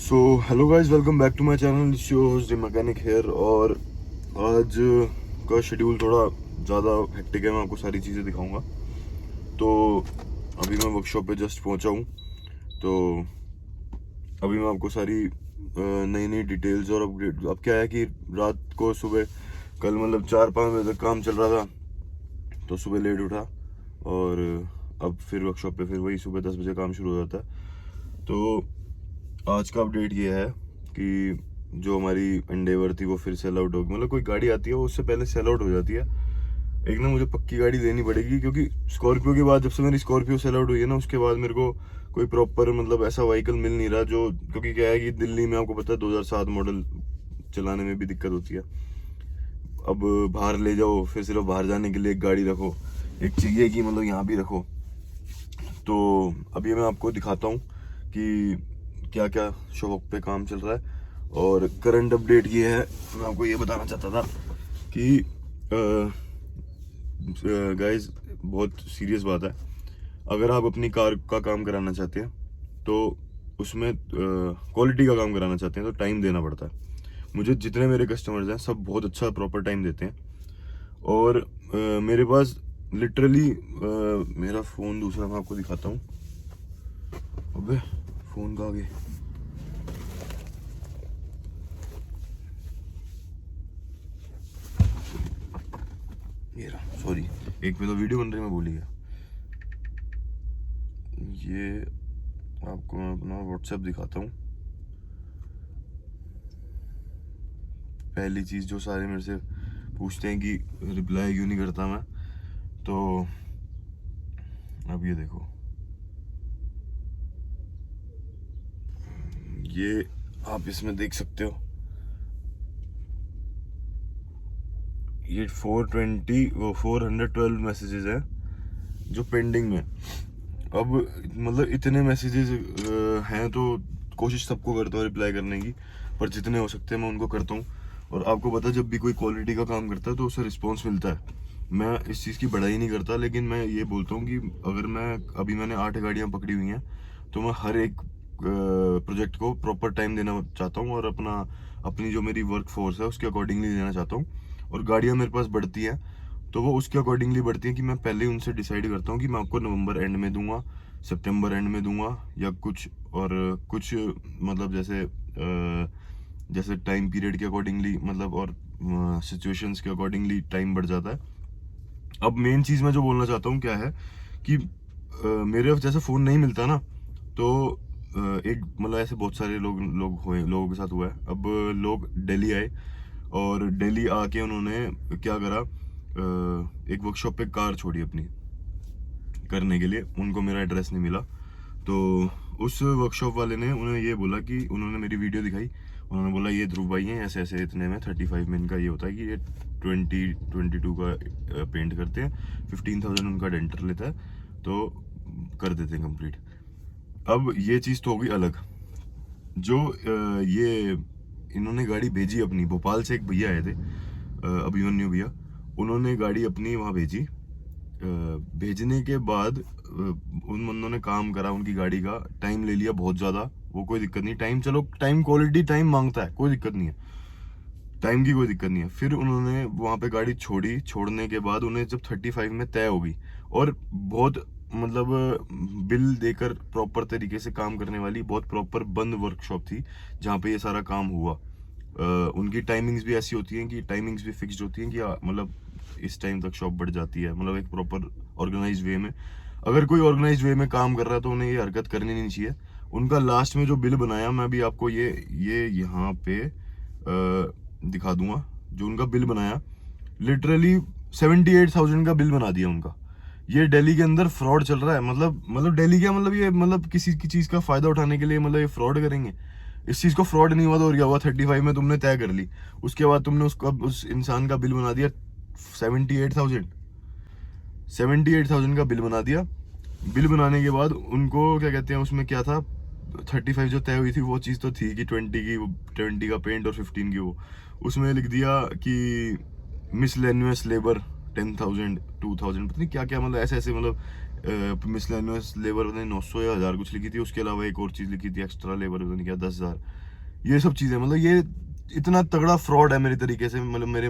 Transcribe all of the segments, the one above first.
So hello guys, welcome back to my channel shows the mechanic here. और आज का schedule थोड़ा ज़्यादा हेक्टिक है, मैं आपको सारी चीज़ें दिखाऊंगा। तो अभी मैं वर्कशॉप पे जस्ट पहुंचा हूं, तो अभी मैं आपको सारी नई नई डिटेल्स और अपग्रेड। अब क्या है कि रात को सुबह कल मतलब 4-5 बजे तक काम चल रहा था, तो सुबह लेट उठा और अब फिर वर्कशॉप पे फिर वही सुबह 10 बजे काम शुरू हो जाता है। तो आज का अपडेट ये है कि जो हमारी एंडेवर थी वो फिर सेल आउट होगी। मतलब कोई गाड़ी आती है वो उससे पहले सेल आउट हो जाती है। एक ना मुझे पक्की गाड़ी लेनी पड़ेगी, क्योंकि स्कॉर्पियो के बाद जब से मेरी स्कॉर्पियो सेल आउट हुई है ना, उसके बाद मेरे को कोई प्रॉपर मतलब ऐसा व्हीकल मिल नहीं रहा जो, क्योंकि क्या है कि दिल्ली में आपको पता है 2007 मॉडल चलाने में भी दिक्कत होती है। अब बाहर ले जाओ, फिर सिर्फ बाहर जाने के लिए एक गाड़ी रखो, एक चाहिए कि मतलब यहाँ भी रखो। तो अभी मैं आपको दिखाता हूँ कि क्या क्या शॉप पे काम चल रहा है। और करंट अपडेट ये है, मैं आपको ये बताना चाहता था कि गाइस बहुत सीरियस बात है। अगर आप अपनी कार का काम कराना चाहते हैं तो उसमें क्वालिटी का काम कराना चाहते हैं तो टाइम देना पड़ता है। मुझे जितने मेरे कस्टमर्स हैं सब बहुत अच्छा प्रॉपर टाइम देते हैं। और मेरे पास लिटरली मेरा फ़ोन दूसरा मैं आपको दिखाता हूँ। अबे फ़ोन कहाँ गया? ये रहा, सॉरी, एक पे तो वीडियो बन रही मैं भूल ही गया। ये आपको मैं अपना व्हाट्सएप दिखाता हूँ। पहली चीज़ जो सारे मेरे से पूछते हैं कि रिप्लाई क्यों नहीं करता मैं, तो अब ये देखो, ये आप इसमें देख सकते हो, ये 412 मैसेजेस हैं जो पेंडिंग में। अब मतलब इतने मैसेजेस हैं तो कोशिश सबको करता हूँ रिप्लाई करने की, पर जितने हो सकते हैं मैं उनको करता हूँ। और आपको पता है जब भी कोई क्वालिटी का काम करता है तो उसे रिस्पॉन्स मिलता है। मैं इस चीज़ की बड़ाई नहीं करता, लेकिन मैं ये बोलता हूँ कि अगर मैंने 8 गाड़ियाँ पकड़ी हुई हैं तो मैं हर एक प्रोजेक्ट को प्रॉपर टाइम देना चाहता हूँ और अपनी जो मेरी वर्क फोर्स है उसके अकॉर्डिंगली देना चाहता हूँ। और गाड़ियाँ मेरे पास बढ़ती हैं तो वो उसके अकॉर्डिंगली बढ़ती हैं कि मैं पहले ही उनसे डिसाइड करता हूँ कि मैं आपको नवंबर एंड में दूंगा, सितंबर एंड में दूंगा या कुछ। और कुछ मतलब जैसे टाइम पीरियड के अकॉर्डिंगली मतलब और सिचुएशंस के अकॉर्डिंगली टाइम बढ़ जाता है। अब मेन चीज़ मैं जो बोलना चाहता हूँ क्या है कि मेरे जैसे फ़ोन नहीं मिलता ना, तो एक मतलब ऐसे बहुत सारे लोगों के साथ हुआ है। अब लोग दिल्ली आए और दिल्ली आके उन्होंने क्या करा, एक वर्कशॉप पे कार छोड़ी अपनी करने के लिए, उनको मेरा एड्रेस नहीं मिला। तो उस वर्कशॉप वाले ने उन्हें ये बोला कि उन्होंने मेरी वीडियो दिखाई, उन्होंने बोला ये ध्रुव भाई हैं ऐसे ऐसे इतने में 35 में इनका ये होता है कि ये 22 का पेंट करते हैं, 15,000 उनका डेंटर लेता है, तो कर देते हैं कंप्लीट। अब ये चीज़ तो होगी अलग। जो ये इन्होंने गाड़ी भेजी अपनी, भोपाल से एक भैया आए थे, अभिमन्यु भैया, उन्होंने गाड़ी अपनी वहाँ भेजी। भेजने के बाद उन बंदों ने काम करा, उनकी गाड़ी का टाइम ले लिया बहुत ज़्यादा। वो कोई दिक्कत नहीं, टाइम चलो टाइम क्वालिटी टाइम मांगता है, कोई दिक्कत नहीं है, टाइम की कोई दिक्कत नहीं है। फिर उन्होंने वहाँ पे गाड़ी छोड़ी, छोड़ने के बाद उन्हें जब 35 में तय हो गई और बहुत मतलब बिल देकर प्रॉपर तरीके से काम करने वाली बहुत प्रॉपर बंद वर्कशॉप थी जहाँ पे ये सारा काम हुआ। उनकी टाइमिंग्स भी ऐसी होती हैं कि टाइमिंग्स भी फिक्स्ड होती हैं कि मतलब इस टाइम तक शॉप बढ़ जाती है, मतलब एक प्रॉपर ऑर्गेनाइज वे में। अगर कोई ऑर्गेनाइज वे में काम कर रहा है तो उन्हें ये हरकत करनी नहीं चाहिए। उनका लास्ट में जो बिल बनाया, मैं भी आपको ये यहाँ पे दिखा दूंगा जो उनका बिल बनाया। लिटरली 78,000 का बिल बना दिया उनका। ये दिल्ली के अंदर फ्रॉड चल रहा है। मतलब दिल्ली क्या, मतलब ये मतलब किसी की चीज का फायदा उठाने के लिए मतलब ये फ्रॉड करेंगे। इस चीज को फ्रॉड नहीं हुआ तो और क्या हुआ, 35 में तुमने तय कर ली, उसके बाद तुमने उस इंसान का बिल बना दिया 78,000। 78,000 का बिल बना दिया। बिल बनाने के बाद उनको क्या कहते हैं, उसमें क्या था, 35 जो तय हुई थी वो चीज़ तो थी कि 20 का पेंट और 15 की वो, उसमें लिख दिया कि मिसलेनियस लेबर 10,000 2,000 पता नहीं क्या क्या, मतलब ऐसे ऐसे, मतलब मिसलेनियस लेबर पता नहीं 900 या 1000 कुछ लिखी थी। उसके अलावा एक और चीज़ लिखी थी एक्स्ट्रा लेबर पता नहीं क्या 10,000। ये सब चीज़ें, मतलब ये इतना तगड़ा फ्रॉड है मेरे तरीके से, मतलब मेरे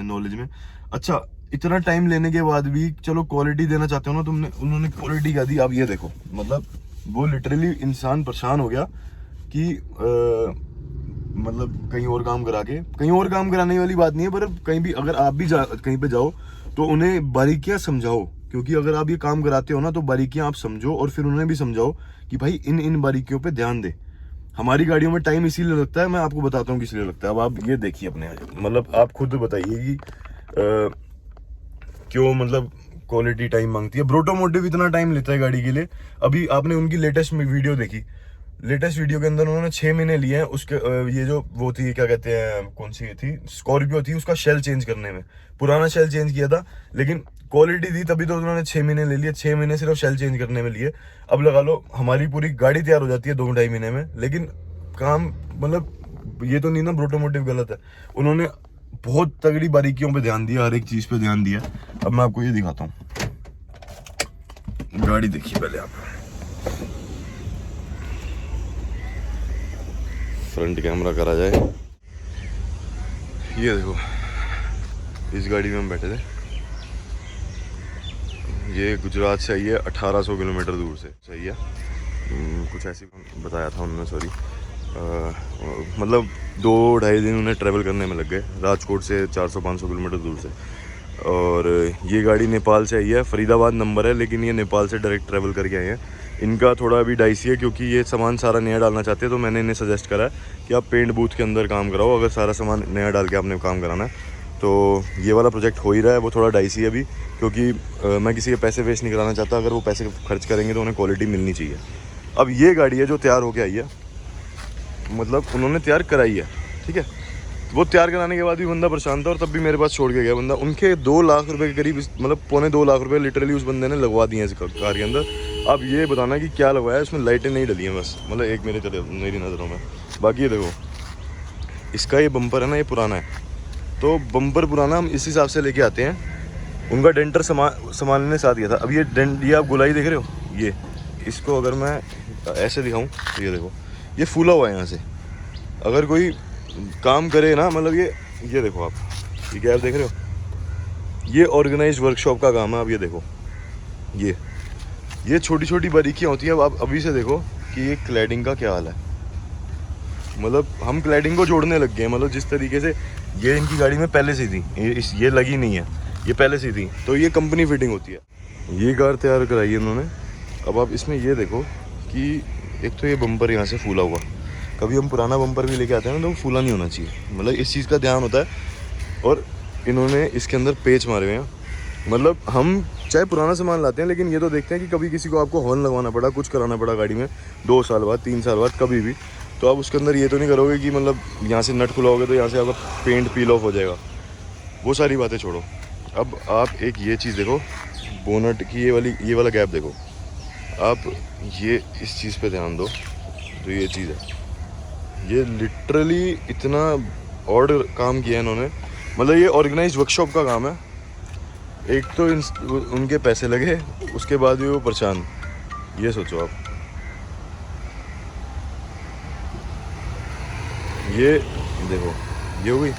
नॉलेज में। अच्छा, इतना टाइम लेने के बाद भी चलो क्वालिटी देना चाहते हो ना तुमने, उन्होंने क्वालिटी क्या दी। अब ये देखो, मतलब वो लिटरली इंसान परेशान हो गया कि मतलब कहीं और काम करा के, कहीं और काम कराने वाली बात नहीं है, पर कहीं भी अगर आप भी कहीं पे जाओ तो उन्हें बारीकियां समझाओ, क्योंकि अगर आप ये काम कराते हो ना तो बारीकियां आप समझो, और फिर उन्हें भी समझाओ कि भाई इन इन बारीकियों पे ध्यान दे। हमारी गाड़ियों में टाइम इसीलिए लगता है, मैं आपको बताता हूँ किस लिए लगता है। अब आप ये देखिए अपने, मतलब आप खुद बताइए कि क्यों मतलब क्वालिटी टाइम मांगती है। ब्रोटोमोटिव इतना टाइम लेता है गाड़ी के लिए। अभी आपने उनकी लेटेस्ट वीडियो देखी, लेटेस्ट वीडियो के अंदर उन्होंने 6 महीने लिए हैं उसके ये जो वो थी, क्या कहते हैं, कौन सी थी, स्कॉर्पियो थी, उसका शेल चेंज करने में। पुराना शेल चेंज किया था, लेकिन क्वालिटी थी तभी तो उन्होंने 6 महीने ले लिए। 6 महीने सिर्फ शेल चेंज करने में लिए। अब लगा लो हमारी पूरी गाड़ी तैयार हो जाती है 2-2.5 महीने में, लेकिन काम, मतलब ये तो नहीं ना ब्रोटोमोटिव गलत है। उन्होंने बहुत तगड़ी बारीकियों पे ध्यान दिया, हर एक चीज पे ध्यान दिया। अब मैं आपको ये दिखाता हूँ, गाड़ी देखिए पहले आप। फ्रंट कैमरा करा जाए, ये देखो, इस गाड़ी में हम बैठे थे। ये गुजरात से आई है 1800 किलोमीटर दूर से सही है, कुछ ऐसी बताया था उन्होंने, सॉरी। मतलब 2-2.5 दिन उन्हें ट्रैवल करने में लग गए, राजकोट से 400-500 किलोमीटर दूर से। और ये गाड़ी नेपाल से आई है, फरीदाबाद नंबर है, लेकिन ये नेपाल से डायरेक्ट ट्रैवल करके आए हैं। इनका थोड़ा अभी डाइसी है, क्योंकि ये सामान सारा नया डालना चाहते हैं, तो मैंने इन्हें सजेस्ट करा कि आप पेंट बूथ के अंदर काम कराओ, अगर सारा सामान नया डाल के आपने काम कराना है। तो ये वाला प्रोजेक्ट हो ही रहा है, वो थोड़ा डाइसी है अभी, क्योंकि मैं किसी के पैसे वेस्ट नहीं कराना चाहता। अगर वो पैसे खर्च करेंगे तो उन्हें क्वालिटी मिलनी चाहिए। अब ये गाड़ी है जो तैयार होके आई है, मतलब उन्होंने तैयार कराई है, ठीक है। वो तैयार कराने के बाद भी बंदा परेशान था, और तब भी मेरे पास छोड़ के गया बंदा। उनके 2 लाख रुपए के करीब, मतलब 2.25 लाख रुपए लिटरली उस बंदे ने लगवा दिए हैं इस कार के अंदर। अब ये बताना कि क्या लगवाया है इसमें, लाइटें नहीं डली हैं बस, मतलब एक मेरी नज़रों में। बाकी ये देखो, इसका ये बम्पर है ना, ये पुराना है, तो बम्पर पुराना हम इस हिसाब से लेके आते हैं। उनका डेंटर संभालने ने साथ दिया था। अब ये आप गोलाई देख रहे हो, ये इसको अगर मैं ऐसे दिखाऊं तो ये देखो, ये फूला हुआ है यहाँ से। अगर कोई काम करे ना, मतलब ये देखो आप, ये गैप देख रहे हो, ये ऑर्गेनाइज्ड वर्कशॉप का काम है। अब ये देखो, ये छोटी छोटी बारीकियाँ होती हैं। अब आप अभी से देखो कि ये क्लैडिंग का क्या हाल है, मतलब हम क्लैडिंग को जोड़ने लग गए हैं। मतलब जिस तरीके से ये इनकी गाड़ी में पहले से थी, ये लगी नहीं है, ये पहले से थी, तो ये कंपनी फिटिंग होती है। ये कार तैयार कराई है उन्होंने। अब आप इसमें ये देखो कि एक तो ये बम्पर यहाँ से फूला हुआ, कभी हम पुराना बम्पर भी लेके आते हैं ना तो फूला नहीं होना चाहिए, मतलब इस चीज़ का ध्यान होता है। और इन्होंने इसके अंदर पेच मारे हुए हैं। मतलब हम चाहे पुराना सामान लाते हैं, लेकिन ये तो देखते हैं कि कभी किसी को आपको हॉर्न लगवाना पड़ा, कुछ कराना पड़ा गाड़ी में 2 साल बाद, 3 साल बाद, कभी भी, तो आप उसके अंदर ये तो नहीं करोगे कि मतलब यहाँ से नट खुलाओगे तो यहाँ से आपका पेंट पील ऑफ हो जाएगा। वो सारी बातें छोड़ो। अब आप एक ये चीज़ देखो, बोनट की ये वाला गैप देखो आप, ये इस चीज़ पे ध्यान दो। तो ये चीज़ है, ये लिटरली इतना ऑड काम किया इन्होंने, मतलब ये ऑर्गेनाइज्ड वर्कशॉप का काम है। एक तो उनके पैसे लगे, उसके बाद भी वो परेशान, ये सोचो आप। ये देखो, ये हो गई।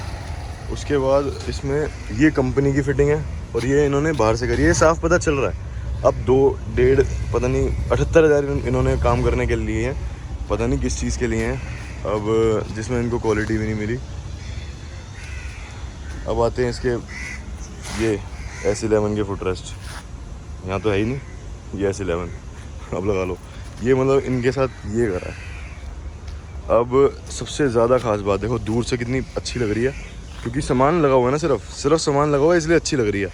उसके बाद इसमें ये कंपनी की फिटिंग है, और ये इन्होंने बाहर से करी है, साफ पता चल रहा है। अब 2-1.5 पता नहीं 78,000 इन्होंने काम करने के लिए हैं, पता नहीं किस चीज़ के लिए हैं, अब जिसमें इनको क्वालिटी भी नहीं मिली। अब आते हैं इसके ये S11 के फुट रेस्ट, यहाँ तो है ही नहीं, ये S11 अब लगा लो। ये मतलब इनके साथ ये करा है। अब सबसे ज़्यादा ख़ास बात देखो, दूर से कितनी अच्छी लग रही है, क्योंकि सामान लगा हुआ है ना, सिर्फ सामान लगा हुआ है, इसलिए अच्छी लग रही है।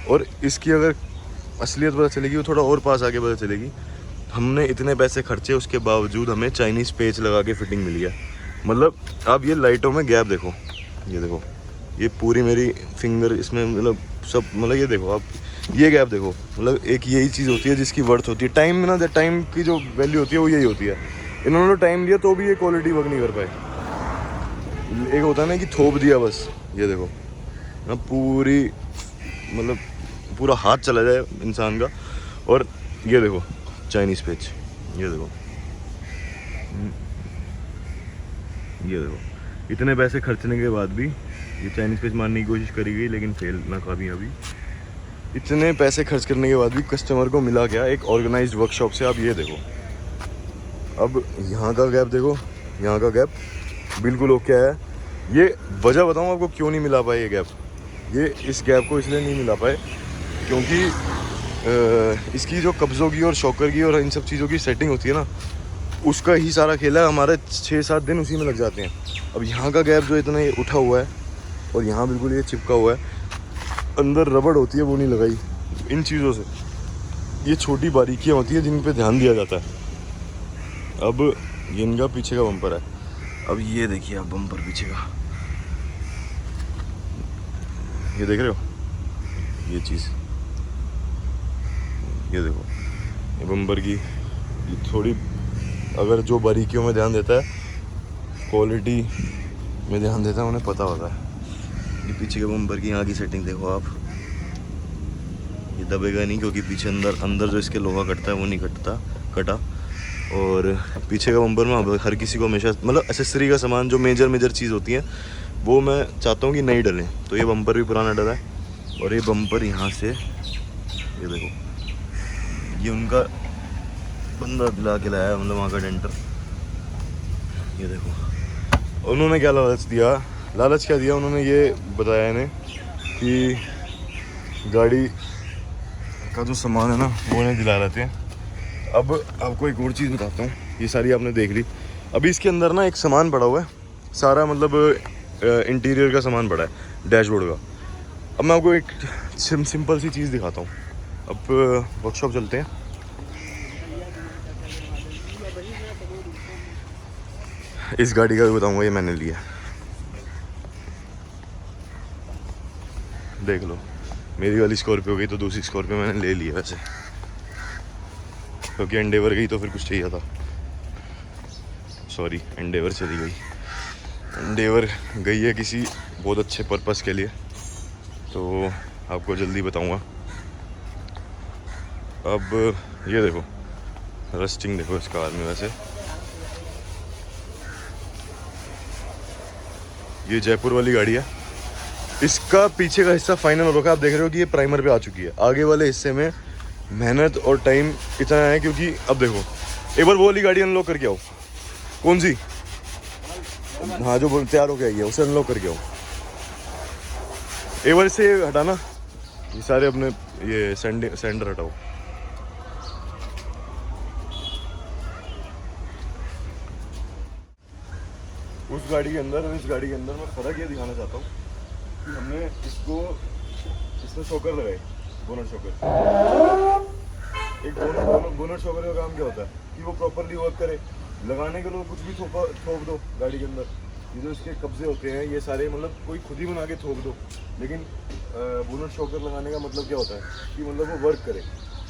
और इसकी अगर असलियत पता चलेगी, वो थोड़ा और पास आके पता चलेगी। हमने इतने पैसे खर्चे, उसके बावजूद हमें चाइनीज़ पेच लगा के फिटिंग मिली है। मतलब आप ये लाइटों में गैप देखो, ये देखो, ये पूरी मेरी फिंगर इसमें, मतलब सब, मतलब ये देखो आप, ये गैप देखो। मतलब एक यही चीज़ होती है जिसकी वर्थ होती है। टाइम ना, टाइम की जो वैल्यू होती है वो यही होती है। इन्होंने टाइम दिया तो भी ये क्वालिटी वर्क नहीं कर पाए। एक होता है ना कि थोप दिया बस, ये देखो ना, पूरी मतलब पूरा हाथ चला जाए इंसान का। और ये देखो चाइनीज़ पेच, ये देखो, ये देखो, इतने पैसे खर्चने के बाद भी ये चाइनीज़ पेच मारने की कोशिश करी गई लेकिन फेल नाकामयाबी। इतने पैसे खर्च करने के बाद भी कस्टमर को मिला क्या? एक ऑर्गेनाइज्ड वर्कशॉप से। आप ये देखो, अब यहाँ का गैप देखो, यहाँ का गैप बिल्कुल ओके है। ये वजह बताऊँ आपको क्यों नहीं मिला पाया ये गैप? ये इस गैप को इसलिए नहीं मिला पाए क्योंकि इसकी जो कब्ज़ों की और शॉकर की और इन सब चीज़ों की सेटिंग होती है ना, उसका ही सारा खेला है। हमारे 6-7 दिन उसी में लग जाते हैं। अब यहाँ का गैप जो इतना ये उठा हुआ है और यहाँ बिल्कुल ये चिपका हुआ है, अंदर रबड़ होती है वो नहीं लगाई। इन चीज़ों से ये छोटी बारीकियाँ होती है जिन पे ध्यान दिया जाता है। अब ये इनका पीछे का बम्पर है। अब ये देखिए आप बम्पर पीछे का, ये देख रहे हो ये चीज़, ये देखो ये बम्पर की ये थोड़ी, अगर जो बारीकियों में ध्यान देता है, क्वालिटी में ध्यान देता है, उन्हें पता होता है। ये पीछे के बम्पर की यहाँ की सेटिंग देखो आप, ये दबेगा नहीं क्योंकि पीछे अंदर जो इसके लोहा कटता है वो नहीं कटा। और पीछे का बम्पर में हर किसी को हमेशा मतलब एसेसरी का सामान जो मेजर चीज़ होती है वो मैं चाहता हूँ कि नहीं डलें। तो ये बम्पर भी पुराना डला है। और ये बम्पर यहाँ से, ये देखो, ये उनका बंदा दिला के लाया है, मतलब वहाँ का डेंटर। ये देखो उन्होंने क्या लालच क्या दिया, उन्होंने ये बताया इन्हें कि गाड़ी का जो सामान है ना वो इन्हें दिला लेते हैं। अब आपको एक और चीज़ बताता हूँ, ये सारी आपने देख ली। अभी इसके अंदर ना एक सामान पड़ा हुआ है सारा, मतलब इंटीरियर का सामान पड़ा है डैशबोर्ड का। अब मैं आपको एक सिंपल सी चीज़ दिखाता हूँ। अब वर्कशॉप चलते हैं। इस गाड़ी का भी बताऊँगा, ये मैंने लिया, देख लो। मेरी वाली स्कॉर्पियो गई तो दूसरी स्कॉर्पियो मैंने ले लिया वैसे, क्योंकि एंडेवर गई तो फिर कुछ चाहिए था। सॉरी, एंडेवर चली गई। एंडेवर गई है किसी बहुत अच्छे पर्पस के लिए, तो आपको जल्दी बताऊंगा। अब ये देखो रस्टिंग देखो इस कार में। वैसे ये जयपुर वाली गाड़ी है, इसका पीछे का हिस्सा फाइनल हो रखा है। आप देख रहे हो कि ये प्राइमर पे आ चुकी है। आगे वाले हिस्से में मेहनत और टाइम इतना है क्योंकि अब देखो, एक बार वो वाली गाड़ी अनलॉक करके आओ। कौन सी? हाँ, जो तैयार हो गया है उसे अनलॉक करके आओ। एक बार इसे हटाना, ये सारे अपने ये सेंडर हटाओ। उस गाड़ी के अंदर और इस गाड़ी के अंदर मैं फ़र्क ये दिखाना चाहता हूँ कि हमने इसमें शॉकर लगाए, बोनट शॉकर। एक बोनट शॉकर का काम क्या होता है कि वो प्रॉपरली वर्क करे। लगाने के लिए कुछ भी थोप दो गाड़ी के अंदर, ये जो इसके कब्जे होते हैं ये सारे, मतलब कोई खुद ही बना के थोप दो। लेकिन बोनट शॉकर लगाने का मतलब क्या होता है कि मतलब वो वर्क करे।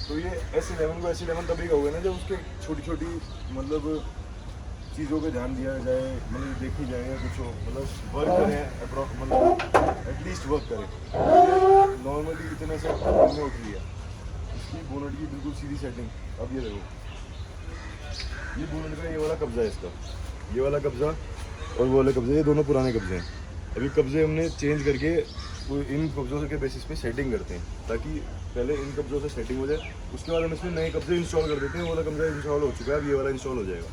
तो ये S11 को S11 तभी का हुआ है ना जब उसके छोटी मतलब चीज़ों पे ध्यान दिया जाए, मतलब देखी जाए या कुछ हो, मतलब वर्क करें, मतलब एटलीस्ट वर्क करें। नॉर्मली इतने से में उठ रही है इसकी बोनट की बिल्कुल सीधी सेटिंग। अब ये देखो, ये बोनट का ये वाला कब्जा है इसका, ये वाला कब्जा और वो वाला कब्जा, ये दोनों पुराने कब्जे हैं। अभी कब्जे हमने चेंज करके इन कब्जों के बेसिस पे सेटिंग करते हैं, ताकि पहले इन कब्जों से सेटिंग हो जाए, उसके बाद हम इसमें नए कब्जे इंस्टॉल कर देते हैं। वो वाला कब्जा इंस्टॉल हो चुका है, अब ये वाला इंस्टॉल हो जाएगा।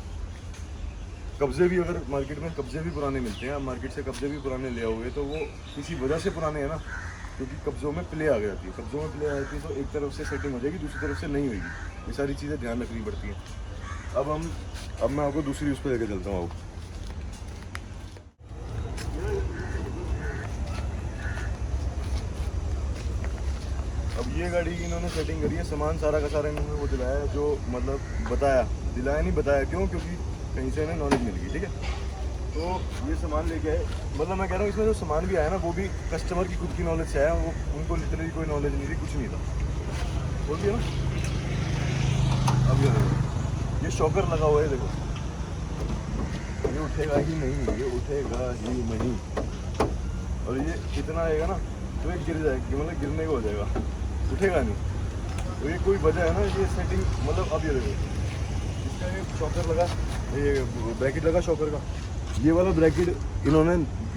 कब्जे भी अगर मार्केट में कब्जे भी पुराने मिलते हैं, आप मार्केट से कब्जे भी पुराने ले आओगे तो वो किसी वजह से पुराने हैं ना, क्योंकि कब्जों में प्ले आ जाती है। कब्जों में प्ले आ जाती है तो एक तरफ से सेटिंग हो जाएगी, दूसरी तरफ से नहीं होगी। ये सारी चीज़ें ध्यान रखनी पड़ती हैं। अब मैं आपको दूसरी उस पर लेकर चलता हूँ। अब ये गाड़ी की इन्होंने सेटिंग करी है, सामान सारा का सारा इन्होंने वो दिलाया है जो मतलब बताया क्यों, क्योंकि कहीं से इन्हें नॉलेज मिल गई, ठीक है। तो ये सामान लेके आए, मतलब मैं कह रहा हूँ इसमें जो सामान भी आया ना वो भी कस्टमर की खुद की नॉलेज से आया। वो उनको लिटरली कोई नॉलेज नहीं थी, कुछ नहीं था। बोल दिया ना। अब ये देखो, ये शॉकर लगा हुआ है, देखो ये उठेगा ही नहीं, ये उठेगा ही नहीं। और ये इतना आएगा ना, तो ये गिर जाएगी, मतलब गिरने को हो जाएगा, उठेगा नहीं। तो ये कोई वजह है ना, ये सेटिंग मतलब अब ये देखो इसका ये शॉकर लगा, ये ब्रैकेट लगा शॉकर का, ये वाला ब्रैकेट इन्होंने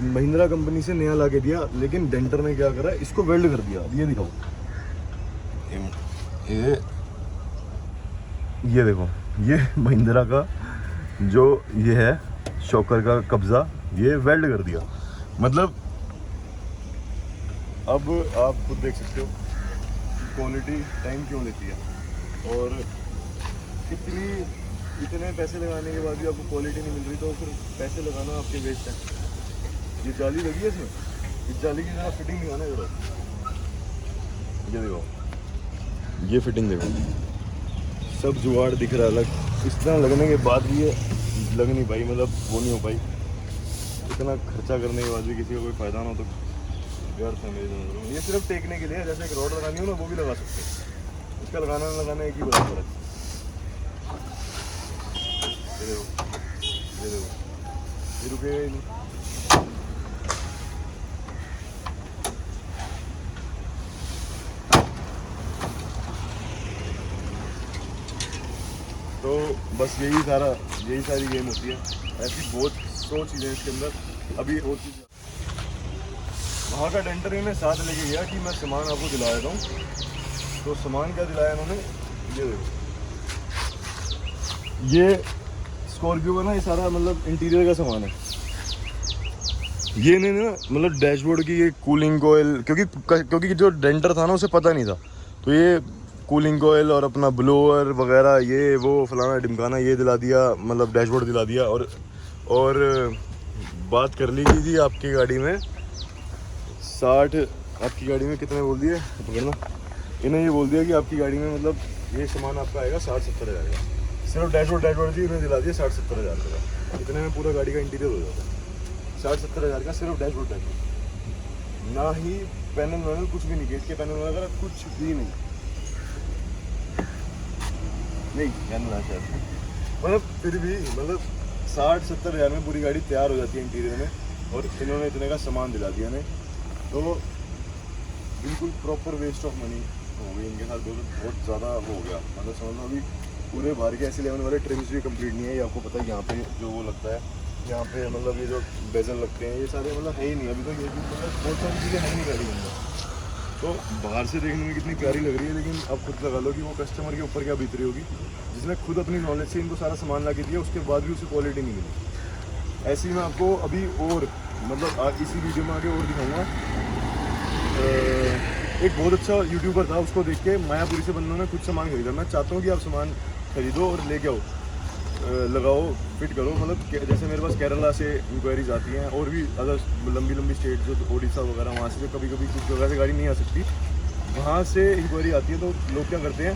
महिंद्रा कंपनी से नया ला के दिया, लेकिन डेंटर ने क्या करा, इसको वेल्ड कर दिया। ये दिखाओ, ये देखो, ये महिंद्रा का जो ये है शॉकर का कब्जा, ये वेल्ड कर दिया। मतलब अब आप खुद देख सकते हो क्वालिटी टाइम क्यों लेती है, और इतने पैसे लगाने के बाद भी आपको क्वालिटी नहीं मिल रही, तो फिर पैसे लगाना आपके वेस्ट है। ये जाली लगी है इसमें, इस जाली की जरा फिटिंग दिखाना जरा, ये देखो, ये फिटिंग देखो, सब जुगाड़ दिख रहा है अलग। इस तरह लगने के बाद भी ये लग नहीं पाई, मतलब वो नहीं हो पाई। इतना खर्चा करने के बाद भी किसी का कोई फ़ायदा ना हो तो व्यर्थ है मेरी नज़रों में। ये सिर्फ टेकने के लिए, जैसे एक रॉड लगानी हो ना, वो भी लगा सकते हैं, इसका लगाना ना लगाना एक ही बराबर है। ये देखो, ये देखो, ये रुकेगा ही नहीं। तो बस यही सारी गेम होती है। ऐसी बहुत सौ चीज़ें इसके अंदर। अभी और चीज़ वहाँ का डेंटर इन्हें साथ लेके गया कि मैं सामान आपको दिला देता हूँ। तो सामान क्या दिलाया उन्होंने, ये देखो, ये स्कॉर्पियो का ना ये सारा मतलब इंटीरियर का सामान है। ये नहीं ना, मतलब डैशबोर्ड की ये कूलिंग कोयल, क्योंकि जो डेंटर था ना उसे पता नहीं था, तो ये कूलिंग कोयल और अपना ब्लोअर वगैरह ये वो फलाना ढिमकाना ये दिला दिया, मतलब डैशबोर्ड दिला दिया। और बात कर लीजिए जी, आपकी गाड़ी में 60, आपकी गाड़ी में कितने बोल दिए पकड़ना, इन्हें ये बोल दिया कि आपकी गाड़ी में मतलब ये सामान आपका आएगा 60-70 हज़ार का। सिर्फ डैशबोर्ड जी उन्हें दिला दिया 60-70 हज़ार का। इतने में पूरा गाड़ी का इंटीरियर हो जाता है। 60-70 हज़ार का सिर्फ डैशबोर्ड, ना ही पैनल वैनल कुछ भी नहीं, गेट के पैनल वगैरह कुछ भी नहीं कहना चाहते, मतलब फिर भी मतलब 60-70 हज़ार में पूरी गाड़ी तैयार हो जाती है इंटीरियर में, और इन्होंने इतने का सामान दिला दिया ने, तो बिल्कुल प्रॉपर वेस्ट ऑफ मनी हो गई इनके साथ। बहुत ज़्यादा हो गया, मतलब समझ लो अभी पूरे बाहर के ऐसे लेवन वाले ट्रिम्स भी कंप्लीट नहीं है। ये आपको पता है यहाँ पे जो वो लगता है, यहाँ पे मतलब ये जो बेजल लगते हैं ये सारे मतलब है ही नहीं अभी तो। ये भी मतलब बहुत सारी चीज़ें है नहीं गाड़ी के अंदर, तो बाहर से देखने में कितनी प्यारी लग रही है, लेकिन अब खुद लगा लो कि वो कस्टमर के ऊपर क्या बीत रही होगी, जिसने खुद अपनी नॉलेज से इनको सारा सामान ला के दिया, उसके बाद भी उसे क्वालिटी नहीं मिली। ऐसे ही मैं आपको अभी और मतलब इसी वीडियो में आगे और दिखाऊंगा। एक बहुत अच्छा यूट्यूबर था, उसको देख के मायापुरी से बंदों ने कुछ सामान खरीदा। मैं चाहता हूँ कि आप सामान खरीदो और लेके आओ, लगाओ, फिट करो। मतलब जैसे मेरे पास केरला से इंक्वायरीज आती हैं, और भी अदर लंबी स्टेट जो उड़ीसा वगैरह, वहाँ से जो कभी कुछ जगह से गाड़ी नहीं आ सकती, वहाँ से इंक्वायरी आती है। तो लोग क्या करते हैं,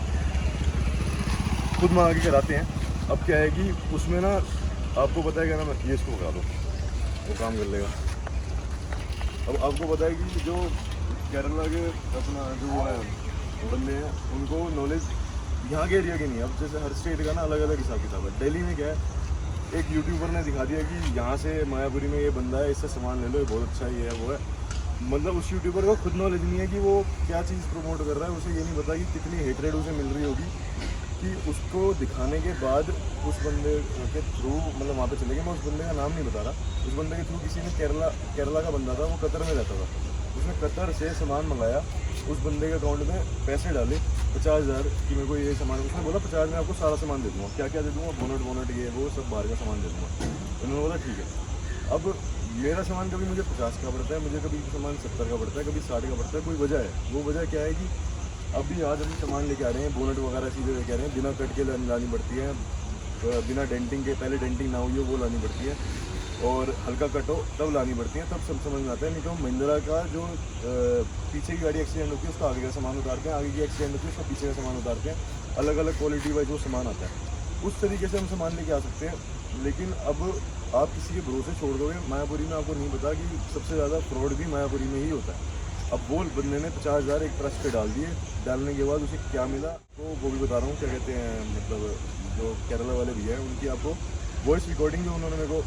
खुद मंगा के कराते हैं। अब क्या है कि उसमें ना आपको पता है क्या ना, ये इसको करा दो, वो काम कर लेगा। अब आपको पता है कि जो केरला के अपना जो वो है बंदे हैं, उनको नॉलेज यहाँ के एरिया की नहीं है। अब जैसे हर स्टेट का ना अलग अलग हिसाब किताब है। दिल्ली में क्या है, एक यूट्यूबर ने दिखा दिया कि यहाँ से मायापुरी में ये बंदा है, इससे सामान ले लो, ये बहुत अच्छा है, ये है वो है। मतलब उस यूट्यूबर को खुद नॉलेज नहीं है कि वो क्या चीज़ प्रमोट कर रहा है। उसे ये नहीं पता कि कितनी हेटरेड उसे मिल रही होगी, कि उसको दिखाने के बाद उस बंदे के थ्रू मतलब वहाँ पे चले गए। मैं उस बंदे का नाम नहीं बता रहा, उस बंदे के थ्रू किसी ने केरला का बंदा था, वो कतर में रहता था, उसने कतर से सामान मंगाया, उस बंदे के अकाउंट में पैसे डाले 50,000 कि मेरे को ये सामान, उसने बोला 50 में आपको सारा सामान दे दूँगा। क्या क्या दे दूँगा, बोनट ये वो सब बाहर का सामान दे दूँगा। उन्होंने बोला ठीक है। अब मेरा सामान कभी मुझे 50 का पड़ता है, मुझे कभी सामान 70 का पड़ता है, कभी 60 का पड़ता है। कोई वजह है, वो वजह क्या है कि अभी आज हम सामान लेके आ रहे हैं, बोनट वगैरह चीज़ें लेके आ रहे हैं, बिना कट के लानी पड़ती है, बिना डेंटिंग के, पहले डेंटिंग ना हुई हो वो लानी पड़ती है, और हल्का कट हो तब लानी पड़ती है, तब सब समझ में आता है। नहीं तो महिंद्रा का जो पीछे की गाड़ी एक्सीडेंट होती है उसका आगे का सामान उतारते हैं, आगे की एक्सीडेंट होती है उसका पीछे का सामान उतारते हैं, अलग अलग क्वालिटी वाइज वो सामान आता है। उस तरीके से हम सामान लेके आ सकते हैं। लेकिन अब आप किसी के भरोसे छोड़ दोगे, मायापुरी में आपको नहीं पता कि सबसे ज़्यादा फ्रॉड भी मायापुरी में ही होता है। अब वो बंदे ने 50,000 एक ट्रस्ट पे डाल दिए, डालने के बाद उसे क्या मिला तो वो भी बता रहा हूँ। क्या कहते हैं, मतलब जो केरला वाले भैया हैं उनकी आपको वॉइस रिकॉर्डिंग जो उन्होंने मेरे को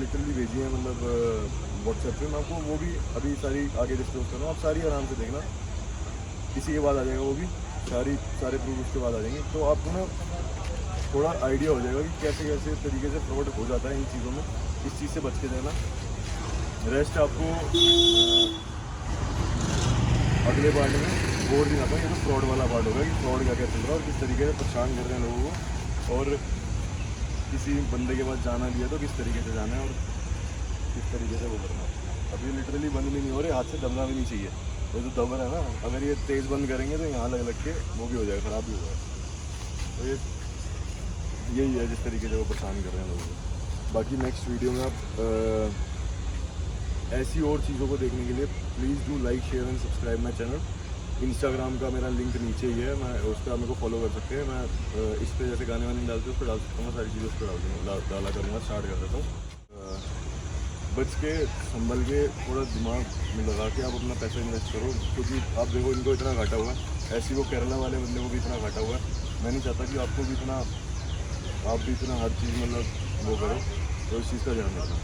लिटरली भेजी है, मतलब व्हाट्सएप पे, मैं आपको वो भी अभी सारी आगे डिस्क्लोज कर रहा हूँ, आप सारी आराम से देखना। इसी के बाद आ जाएगा वो भी, सारे प्रूफ उसके बाद आ जाएंगे, तो आपको ना थोड़ा आइडिया हो जाएगा कि कैसे कैसे तरीके से फ्रॉड हो जाता है इन चीज़ों में। इस चीज़ से बच के जाना। रेस्ट आपको अगले पार्ट में और दिखाता हूँ। ये तो फ्रॉड वाला पार्ट होगा कि फ्रॉड क्या क्या चल रहा है और किस तरीके से परेशान कर रहे हैं लोगों को, और किसी बंदे के पास जाना भी है तो किस तरीके से जाना है और किस तरीके से वो करना है। अब ये लिटरली बंद भी नहीं हो रहे, हाथ से दबना भी नहीं चाहिए। ये जो दब रहा है ना, अगर ये तेज़ बंद करेंगे तो यहाँ लग के वो भी हो जाएगा, ख़राब भी हो जाएगा। तो ये यही है जिस तरीके से वो परेशान कर रहे हैं लोगों को। बाकी नेक्स्ट वीडियो में आप ऐसी और चीज़ों को देखने के लिए please do like share and subscribe my channel. Instagram का मेरा लिंक नीचे ही है, मैं उस पर आप मेरे को फॉलो कर सकते हैं। मैं इस पर जैसे गाने वाने डालते हैं उस पर डाल सकता हूँ, सारी चीज़ें उस पर डाला करूँगा, स्टार्ट कर देता हूँ। बच के संभल के थोड़ा दिमाग में लगा के आप अपना पैसा इन्वेस्ट करो, क्योंकि आप देखो इनको इतना घाटा हुआ है, ऐसी वो केरला वाले बंदे को भी इतना घाटा हुआ है। मैं नहीं चाहता कि आपको भी इतना, आप भी इतना हर चीज़ मतलब वो करो, तो इस चीज़ का ध्यान रखना।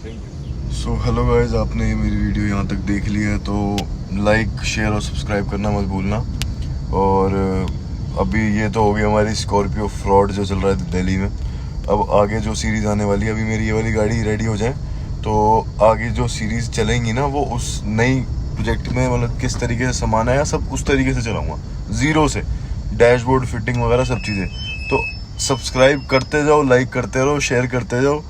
Thank you. So hello guys, आपने मेरी वीडियो यहाँ तक देख ली है तो लाइक शेयर और सब्सक्राइब करना मत भूलना। और अभी ये तो हो गई हमारी स्कॉर्पियो फ्रॉड जो चल रहा है दिल्ली में। अब आगे जो सीरीज़ आने वाली है, अभी मेरी ये वाली गाड़ी रेडी हो जाए तो आगे जो सीरीज़ चलेंगी ना, वो उस नई प्रोजेक्ट में मतलब किस तरीके से सामान आया सब उस तरीके से चलाऊँगा, ज़ीरो से, डैशबोर्ड फिटिंग वगैरह सब चीज़ें। तो सब्सक्राइब करते जाओ, लाइक करते रहो, शेयर करते जाओ।